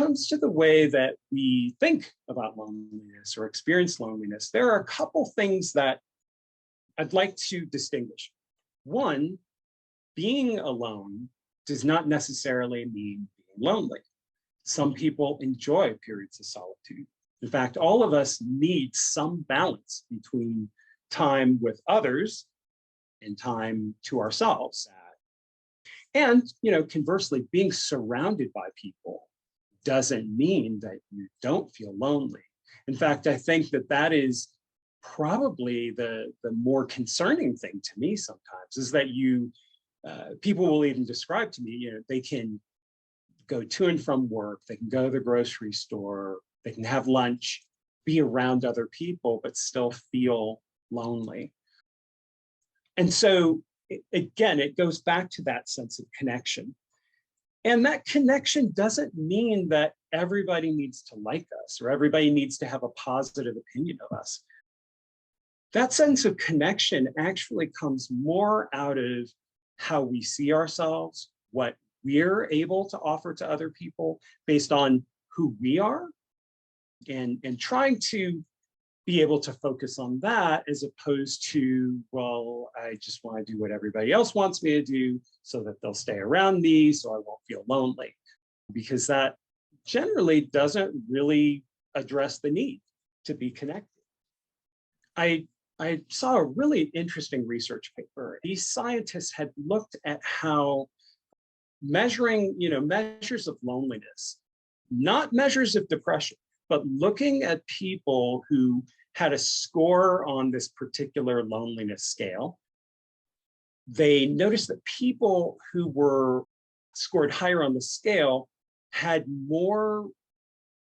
comes to the way that we think about loneliness or experience loneliness, there are a couple things that I'd like to distinguish. One, being alone does not necessarily mean being lonely. Some people enjoy periods of solitude. In fact, all of us need some balance between time with others and time to ourselves. And, conversely, being surrounded by people doesn't mean that you don't feel lonely. In fact, I think that that is probably the more concerning thing to me sometimes, is that people will even describe to me, they can go to and from work, they can go to the grocery store, they can have lunch, be around other people, but still feel lonely. And so, again, it goes back to that sense of connection. And that connection doesn't mean that everybody needs to like us or everybody needs to have a positive opinion of us. That sense of connection actually comes more out of how we see ourselves, what we're able to offer to other people based on who we are, and trying to be able to focus on that as opposed to, well, I just want to do what everybody else wants me to do so that they'll stay around me so I won't feel lonely, because that generally doesn't really address the need to be connected. I saw a really interesting research paper. These scientists had looked at how measuring, measures of loneliness, not measures of depression, but looking at people who had a score on this particular loneliness scale, they noticed that people who were scored higher on the scale had more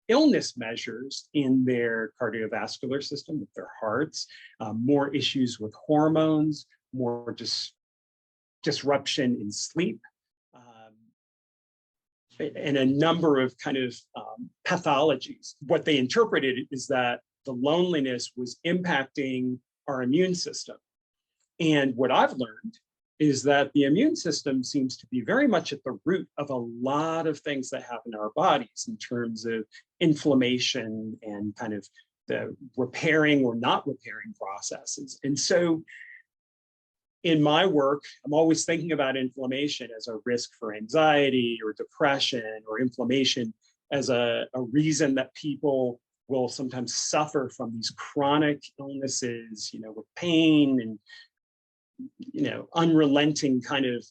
illness measures in their cardiovascular system, with their hearts, more issues with hormones, more disruption in sleep, and a number of kind of pathologies. What they interpreted is that the loneliness was impacting our immune system. And what I've learned is that the immune system seems to be very much at the root of a lot of things that happen in our bodies in terms of inflammation and kind of the repairing or not repairing processes. And so in my work, I'm always thinking about inflammation as a risk for anxiety or depression, or inflammation as a reason that people will sometimes suffer from these chronic illnesses, with pain and, unrelenting kind of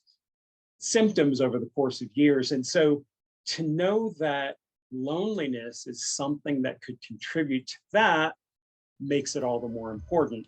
symptoms over the course of years. And so to know that loneliness is something that could contribute to that makes it all the more important.